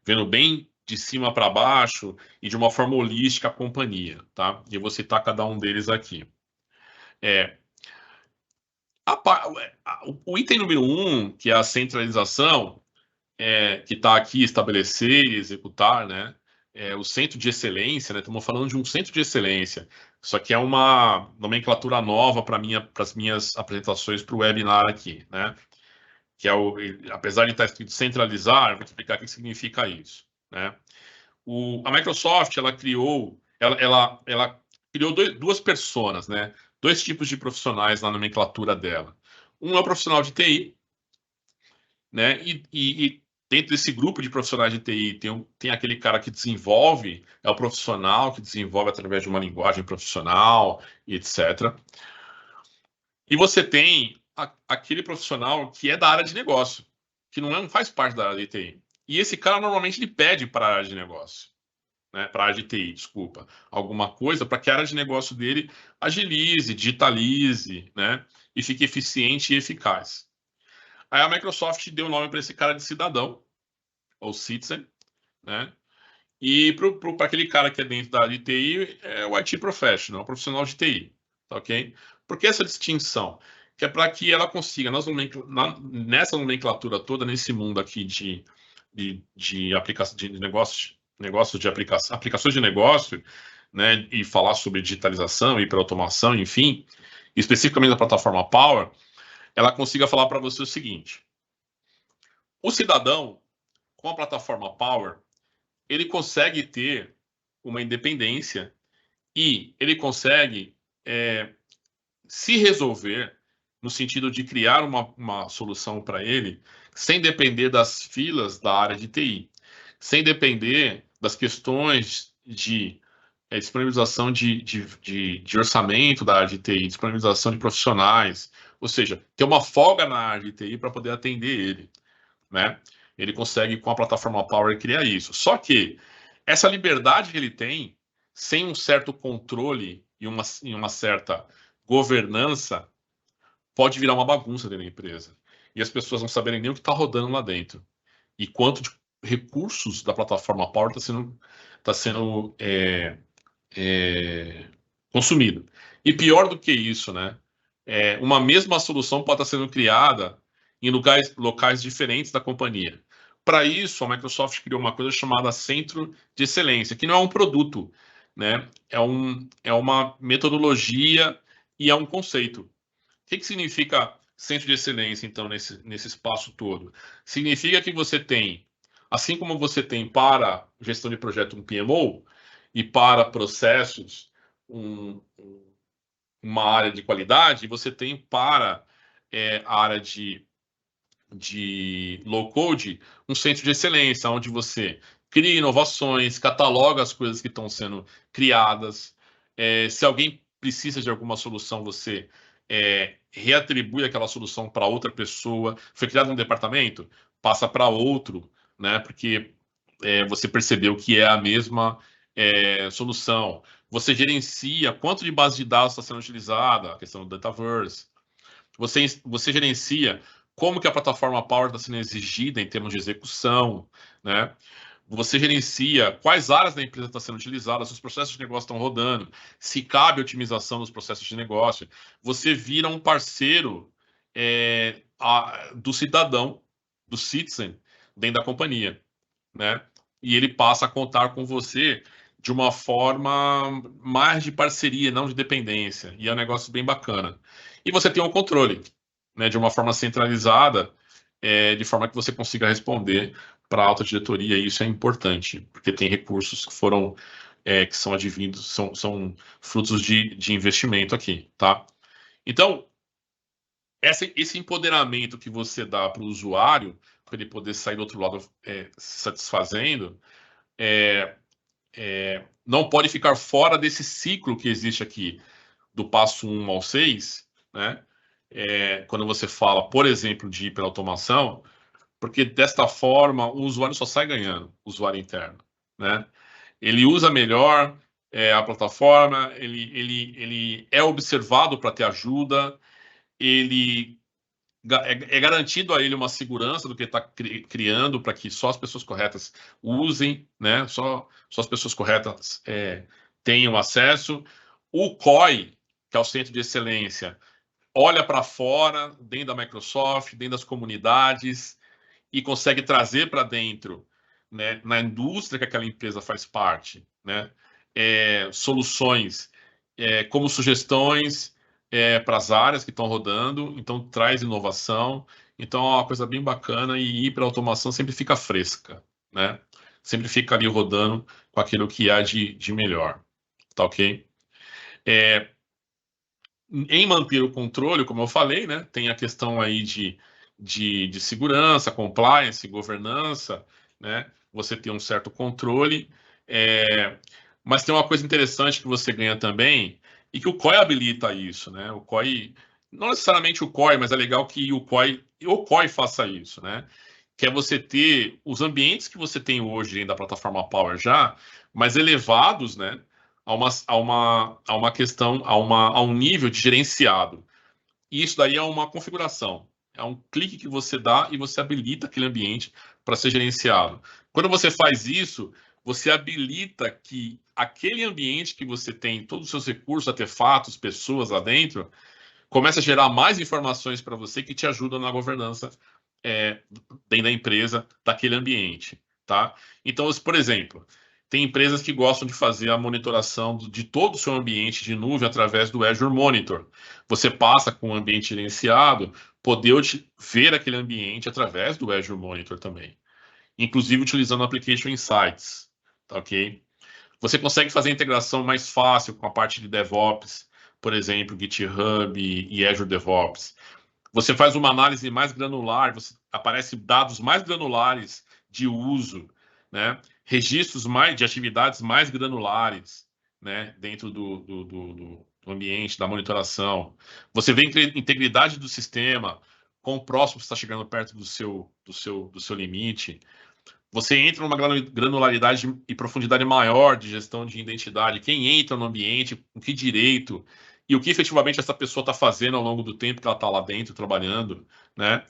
Vendo bem de cima para baixo e de uma forma holística a companhia, tá? E eu vou citar cada um deles aqui. O item número 1, que é a centralização, que está aqui, estabelecer e executar, né? O centro de excelência, né? Estamos falando de um centro de excelência. Isso aqui é uma nomenclatura nova para as minhas apresentações para o webinar aqui, né? Que apesar de estar escrito centralizar, eu vou explicar o que significa isso, né? A Microsoft, ela criou duas personas, né? Dois tipos de profissionais na nomenclatura dela. Um é o profissional de TI, né? E dentro desse grupo de profissionais de TI tem aquele cara que desenvolve, é o profissional que desenvolve através de uma linguagem profissional, etc. E você tem aquele profissional que é da área de negócio, que não faz parte da área de TI. E esse cara, normalmente, ele pede para a área de negócio, né, para a área de TI, desculpa, alguma coisa para que a área de negócio dele agilize, digitalize, né, e fique eficiente e eficaz. Aí a Microsoft deu o nome para esse cara de cidadão, ou citizen, né, e para aquele cara que é dentro da área de TI, é o IT professional, o profissional de TI, tá ok? Por que essa distinção? Que é para que ela consiga, nessa nomenclatura toda, nesse mundo aqui de aplicação de negócios de aplicações de negócio, né, e falar sobre digitalização, hiperautomação, enfim, especificamente da plataforma Power, ela consiga falar para você o seguinte: o cidadão, com a plataforma Power, ele consegue ter uma independência e ele consegue se resolver no sentido de criar uma solução para ele sem depender das filas da área de TI, sem depender das questões de disponibilização de orçamento da área de TI, disponibilização de profissionais, ou seja, ter uma folga na área de TI para poder atender ele, né? Ele consegue, com a plataforma Power, criar isso. Só que essa liberdade que ele tem, sem um certo controle e uma certa governança, pode virar uma bagunça dentro da empresa. E as pessoas não saberem nem o que está rodando lá dentro. E quanto de recursos da plataforma Power está sendo consumido. E pior do que isso, né? Uma mesma solução pode estar sendo criada em locais diferentes da companhia. Para isso, a Microsoft criou uma coisa chamada Centro de Excelência, que não é um produto, né? É uma metodologia e é um conceito. O que significa Centro de Excelência, então, nesse espaço todo? Significa que você tem, assim como você tem para gestão de projeto um PMO e para processos uma área de qualidade, você tem para a área de low code um centro de excelência, onde você cria inovações, cataloga as coisas que estão sendo criadas. Se alguém precisa de alguma solução, você reatribui aquela solução para outra pessoa. Foi criado um departamento, passa para outro, né? Porque você percebeu que é a mesma solução. Você gerencia quanto de base de dados está sendo utilizada, a questão do Dataverse. Você gerencia como que a plataforma Power está sendo exigida em termos de execução, né? Você gerencia quais áreas da empresa estão sendo utilizadas, se os processos de negócio estão rodando, se cabe otimização dos processos de negócio. Você vira um parceiro do cidadão, do citizen, dentro da companhia, né? E ele passa a contar com você de uma forma mais de parceria, não de dependência. E é um negócio bem bacana. E você tem um controle, né, de uma forma centralizada, de forma que você consiga responder para a alta diretoria. E isso é importante, porque tem recursos que foram, que são advindos, são frutos de investimento aqui, tá? Então, esse empoderamento que você dá para o usuário, para ele poder sair do outro lado se satisfazendo, não pode ficar fora desse ciclo que existe aqui, do passo 1 ao 6, né? Quando você fala, por exemplo, de hiperautomação, porque desta forma o usuário só sai ganhando, o usuário interno, né? Ele usa melhor a plataforma, ele é observado para ter ajuda, é garantido a ele uma segurança do que ele está criando para que só as pessoas corretas usem, né? Só as pessoas corretas tenham acesso. O COI, que é o Centro de Excelência, olha para fora, dentro da Microsoft, dentro das comunidades, e consegue trazer para dentro, né, na indústria que aquela empresa faz parte, né, soluções como sugestões para as áreas que estão rodando, então traz inovação. Então é uma coisa bem bacana, e hiperautomação sempre fica fresca, né? Sempre fica ali rodando com aquilo que há de melhor, tá ok? Em manter o controle, como eu falei, né, tem a questão aí de segurança, compliance, governança, né? Você tem um certo controle, mas tem uma coisa interessante que você ganha também, e que o COI habilita isso, né? O COI, não necessariamente o COI, mas é legal que o COI faça isso, né? que é você ter os ambientes que você tem hoje dentro da plataforma Power já, mas elevados, né, a uma questão, a um nível de gerenciado. E isso daí é uma configuração. É um clique que você dá e você habilita aquele ambiente para ser gerenciado. Quando você faz isso, você habilita que aquele ambiente que você tem, todos os seus recursos, artefatos, pessoas lá dentro, começa a gerar mais informações para você que te ajudam na governança dentro da empresa, daquele ambiente, tá? Então, por exemplo, tem empresas que gostam de fazer a monitoração de todo o seu ambiente de nuvem através do Azure Monitor. Você passa com o ambiente gerenciado, poder ver aquele ambiente através do Azure Monitor também, inclusive utilizando o Application Insights, tá ok? Você consegue fazer a integração mais fácil com a parte de DevOps, por exemplo, GitHub e Azure DevOps. Você faz uma análise mais granular, aparece dados mais granulares de uso, né? Registros de atividades mais granulares, né? Dentro do ambiente, da monitoração. Você vê integridade do sistema, quão próximo você está chegando perto do seu limite. Você entra numa granularidade e profundidade maior de gestão de identidade. Quem entra no ambiente, com que direito, e o que efetivamente essa pessoa está fazendo ao longo do tempo que ela está lá dentro trabalhando, né?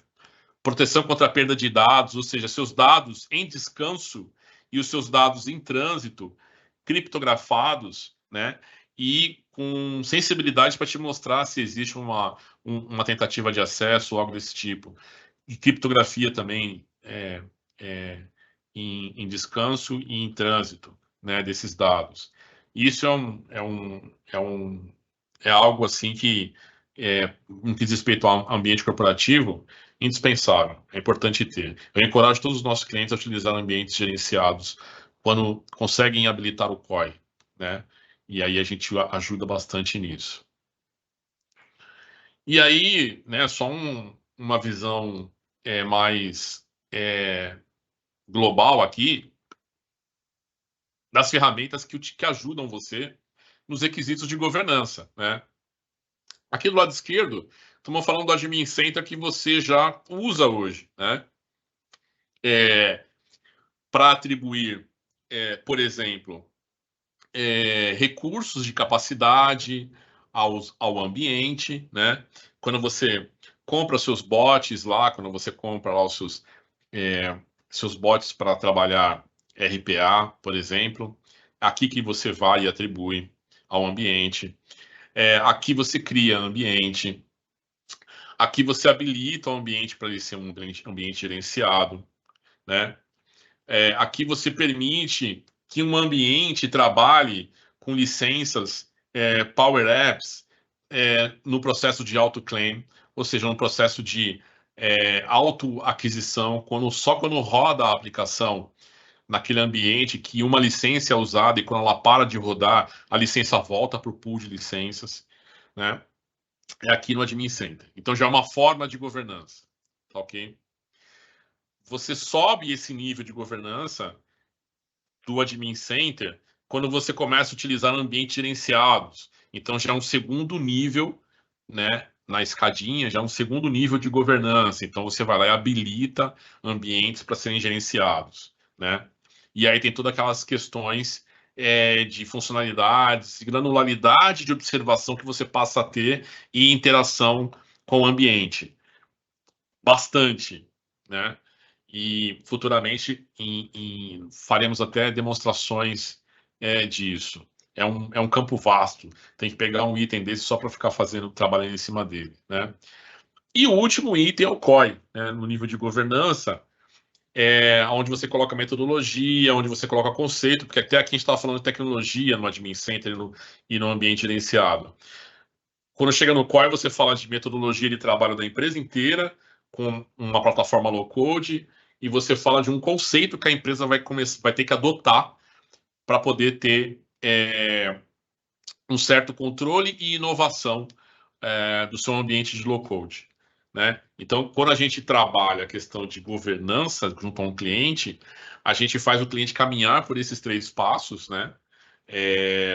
Proteção contra a perda de dados, ou seja, seus dados em descanso e os seus dados em trânsito, criptografados, né? E com sensibilidade para te mostrar se existe uma tentativa de acesso ou algo desse tipo. E criptografia também em descanso e em trânsito, né, desses dados. Isso é algo assim que, em que diz respeito ao ambiente corporativo, indispensável, é importante ter. Eu encorajo todos os nossos clientes a utilizar ambientes gerenciados quando conseguem habilitar o COI, né? E aí a gente ajuda bastante nisso. E aí, né, só uma visão mais global aqui, das ferramentas que ajudam você nos requisitos de governança, né? Aqui do lado esquerdo, estamos falando do Admin Center que você já usa hoje, né? Para atribuir, por exemplo, recursos de capacidade ao ambiente, né? Quando você compra seus bots lá, quando você compra lá os seus bots para trabalhar RPA, por exemplo, aqui que você vai e atribui ao ambiente. Aqui você cria ambiente. Aqui você habilita o ambiente para ele ser um ambiente gerenciado, né? Aqui você permite que um ambiente trabalhe com licenças Power Apps no processo de auto-claim, ou seja, no processo de auto-aquisição, só quando roda a aplicação naquele ambiente que uma licença é usada e quando ela para de rodar, a licença volta para o pool de licenças, né? É aqui no Admin Center. Então já é uma forma de governança, tá ok? Você sobe esse nível de governança do Admin Center quando você começa a utilizar ambientes gerenciados. Então já é um segundo nível, né? Na escadinha, já é um segundo nível de governança. Então você vai lá e habilita ambientes para serem gerenciados, né? E aí tem todas aquelas questões de funcionalidades, granularidade de observação que você passa a ter e interação com o ambiente. Bastante, né? E futuramente faremos até demonstrações disso. É um campo vasto. Tem que pegar um item desse só para ficar trabalhando em cima dele, né? E o último item é o COI, né? No nível de governança, onde você coloca metodologia, onde você coloca conceito, porque até aqui a gente estava falando de tecnologia no Admin Center e no ambiente gerenciado. Quando chega no COI, você fala de metodologia de trabalho da empresa inteira, com uma plataforma low-code, e você fala de um conceito que a empresa vai ter que adotar para poder ter um certo controle e inovação do seu ambiente de low-code, né? Então, quando a gente trabalha a questão de governança junto a um cliente, a gente faz o cliente caminhar por esses 3 passos, né?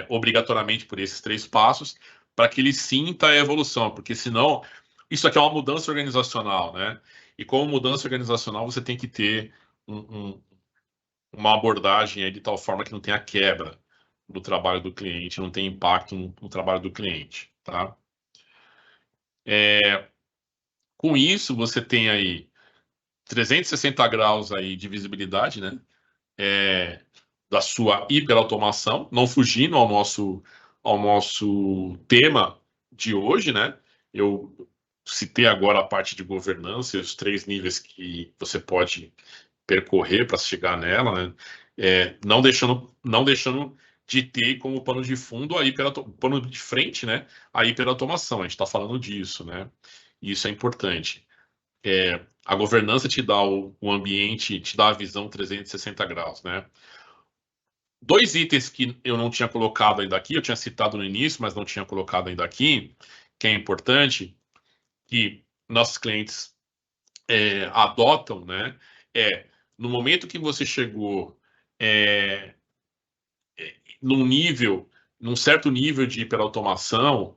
Obrigatoriamente por esses 3 passos, para que ele sinta a evolução, porque senão isso aqui é uma mudança organizacional, né? E como mudança organizacional, você tem que ter uma abordagem aí de tal forma que não tenha quebra do trabalho do cliente, não tem impacto no trabalho do cliente, tá? Com isso, você tem aí 360 graus aí de visibilidade, né? Da sua hiperautomação, não fugindo ao nosso tema de hoje, né? Eu citei agora a parte de governança e os 3 níveis que você pode percorrer para chegar nela, né? Não deixando de ter como pano de fundo pano de frente, né? A hiperautomação. A gente está falando disso, né? E isso é importante. A governança te dá o ambiente, te dá a visão 360 graus, né? 2 itens que eu não tinha colocado ainda aqui, eu tinha citado no início, mas não tinha colocado ainda aqui, que é importante, que nossos clientes adotam, né? No momento que você chegou num certo nível de hiperautomação,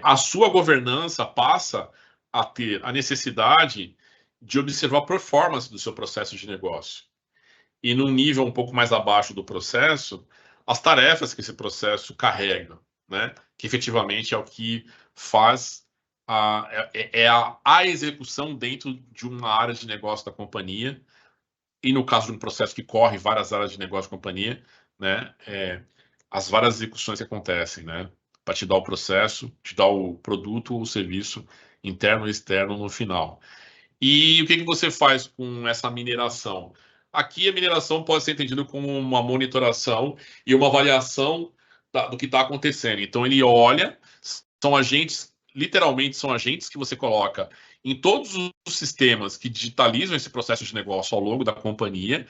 a sua governança passa a ter a necessidade de observar a performance do seu processo de negócio. E num nível um pouco mais abaixo do processo, as tarefas que esse processo carrega, né? Que efetivamente é o que faz a execução dentro de uma área de negócio da companhia, e no caso de um processo que corre várias áreas de negócio da companhia, né? As várias execuções que acontecem, né? Para te dar o processo, te dar o produto ou o serviço interno e externo no final. E o que você faz com essa mineração? Aqui a mineração pode ser entendida como uma monitoração e uma avaliação do que está acontecendo. Então ele olha, são agentes, literalmente são agentes que você coloca em todos os sistemas que digitalizam esse processo de negócio ao longo da companhia,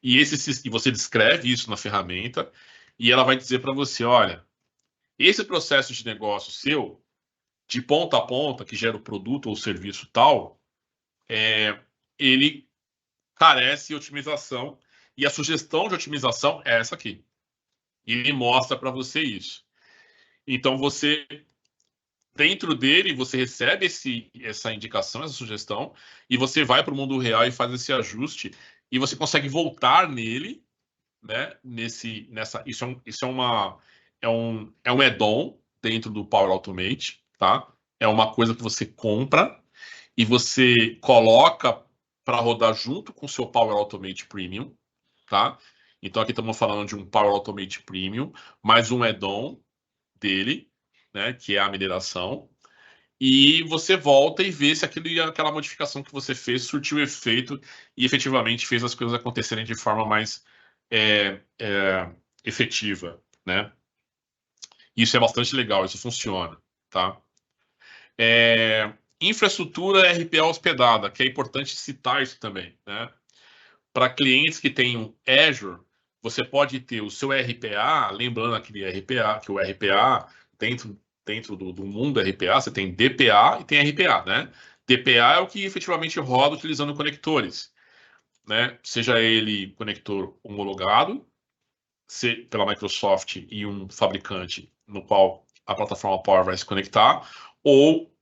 e você descreve isso na ferramenta, e ela vai dizer para você, olha, esse processo de negócio seu, de ponta a ponta, que gera o produto ou o serviço tal, ele carece de otimização, e a sugestão de otimização é essa aqui. E ele mostra para você isso. Então, dentro dele, você recebe essa indicação, essa sugestão, e você vai para o mundo real e faz esse ajuste, e você consegue voltar nele, né? Isso é um add-on dentro do Power Automate, tá? É uma coisa que você compra e você coloca para rodar junto com o seu Power Automate Premium, tá? Então aqui estamos falando de um Power Automate Premium, mais um add-on dele, né, que é a mineração, e você volta e vê se aquela modificação que você fez surtiu efeito e efetivamente fez as coisas acontecerem de forma mais efetiva, né? Isso é bastante legal, isso funciona, tá? Infraestrutura RPA hospedada, que é importante citar isso também, né? Para clientes que têm um Azure, você pode ter o seu RPA, lembrando aquele RPA, que o RPA, dentro do mundo RPA, você tem DPA e tem RPA, né? DPA é o que efetivamente roda utilizando conectores, né? Seja ele conector homologado pela Microsoft e um fabricante no qual a plataforma Power vai se conectar, ou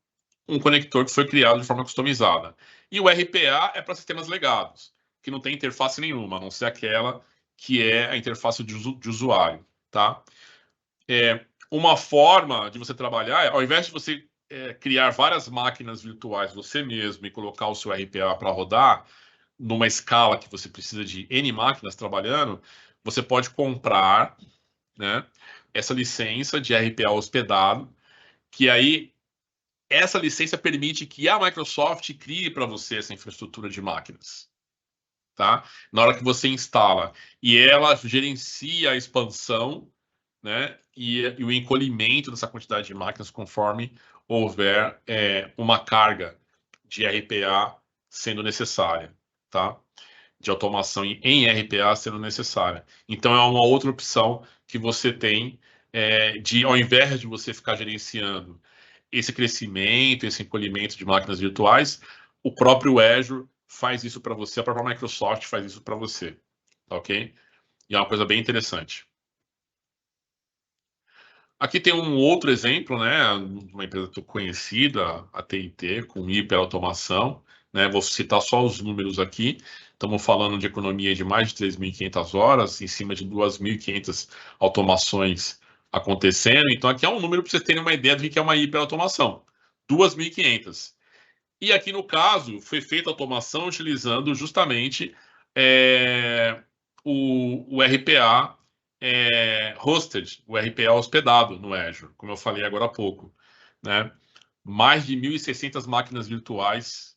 um conector que foi criado de forma customizada. E o RPA é para sistemas legados, que não tem interface nenhuma, a não ser aquela que é a interface de usuário, tá? Uma forma de você trabalhar ao invés de você criar várias máquinas virtuais você mesmo e colocar o seu RPA para rodar numa escala que você precisa de N máquinas trabalhando, você pode comprar, né, essa licença de RPA hospedado, que aí essa licença permite que a Microsoft crie para você essa infraestrutura de máquinas, tá? Na hora que você instala. E ela gerencia a expansão, né, e o encolhimento dessa quantidade de máquinas conforme houver uma carga de RPA sendo necessária, tá? De automação em RPA sendo necessária. Então, é uma outra opção que você tem ao invés de você ficar gerenciando esse crescimento, esse encolhimento de máquinas virtuais, o próprio Azure faz isso para você, a própria Microsoft faz isso para você, tá ok? E é uma coisa bem interessante. Aqui tem um outro exemplo, né? Uma empresa conhecida, a TIT, com hiperautomação, né? Vou citar só os números aqui. Estamos falando de economia de mais de 3.500 horas, em cima de 2.500 automações acontecendo. Então, aqui é um número para vocês terem uma ideia do que é uma hiperautomação. 2.500. E aqui, no caso, foi feita a automação utilizando justamente o RPA hosted, o RPA hospedado no Azure, como eu falei agora há pouco, né? Mais de 1.600 máquinas virtuais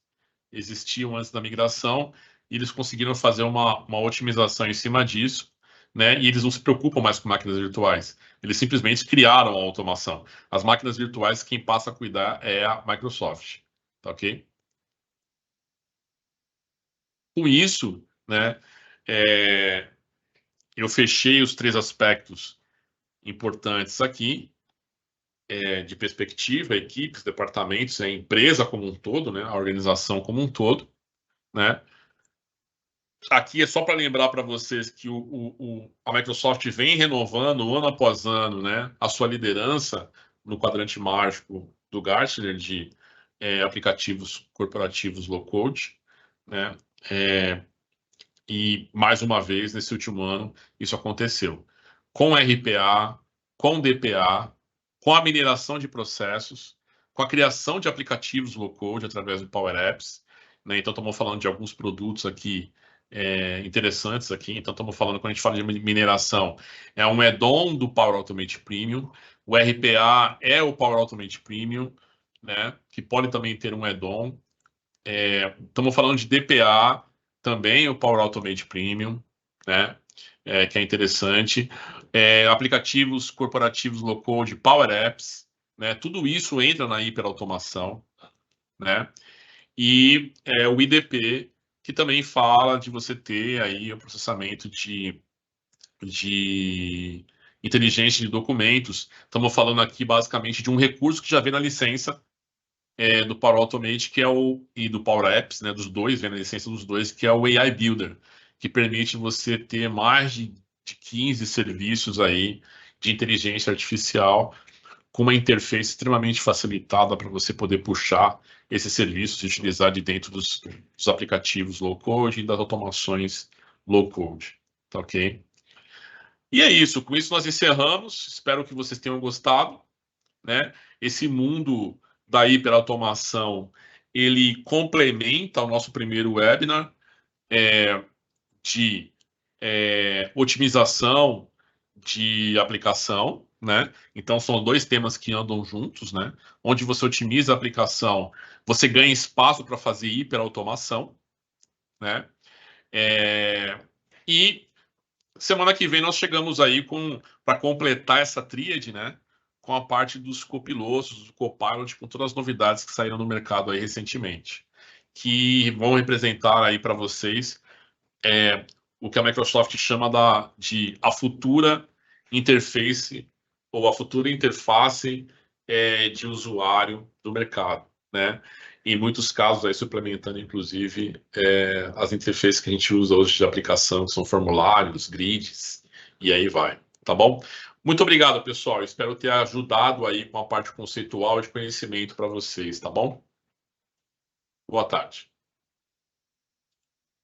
existiam antes da migração e eles conseguiram fazer uma otimização em cima disso, né? E eles não se preocupam mais com máquinas virtuais. Eles simplesmente criaram a automação. As máquinas virtuais, quem passa a cuidar é a Microsoft, tá ok? Com isso, né? Eu fechei os 3 aspectos importantes aqui, de perspectiva, equipes, departamentos, a empresa como um todo, né, a organização como um todo, né. Aqui é só para lembrar para vocês que a Microsoft vem renovando ano após ano, né, a sua liderança no quadrante mágico do Gartner de aplicativos corporativos low-code, né. E, mais uma vez, nesse último ano, isso aconteceu. Com RPA, com DPA, com a mineração de processos, com a criação de aplicativos low-code através do Power Apps, né? Então, estamos falando de alguns produtos aqui interessantes aqui. Então, estamos falando, quando a gente fala de mineração, é um add-on do Power Automate Premium. O RPA é o Power Automate Premium, né? Que pode também ter um add-on. Estamos falando de DPA, também o Power Automate Premium, né? Que é interessante. Aplicativos corporativos low-code, Power Apps, né? Tudo isso entra na hiperautomação, né? E o IDP, que também fala de você ter aí o processamento de inteligência de documentos. Estamos falando aqui basicamente de um recurso que já vem na licença do Power Automate, e do Power Apps, né, dos dois, vem na licença dos dois, que é o AI Builder, que permite você ter mais de 15 serviços aí de inteligência artificial com uma interface extremamente facilitada para você poder puxar esses serviços e utilizar de dentro dos aplicativos low-code e das automações low-code, tá ok? E é isso, com isso nós encerramos, espero que vocês tenham gostado, né? Esse mundo da hiperautomação, ele complementa o nosso primeiro webinar de otimização de aplicação, né? Então, são 2 temas que andam juntos, né? Onde você otimiza a aplicação, você ganha espaço para fazer hiperautomação, né? E semana que vem nós chegamos aí para completar essa tríade, né? Com a parte dos copilotos, do Copilot, com todas as novidades que saíram no mercado aí recentemente, que vão representar aí para vocês o que a Microsoft chama de a futura interface ou a futura interface de usuário do mercado, né? Em muitos casos aí suplementando, inclusive, as interfaces que a gente usa hoje de aplicação, que são formulários, grids, e aí vai, tá bom? Muito obrigado, pessoal. Espero ter ajudado aí com a parte conceitual de conhecimento para vocês, tá bom? Boa tarde.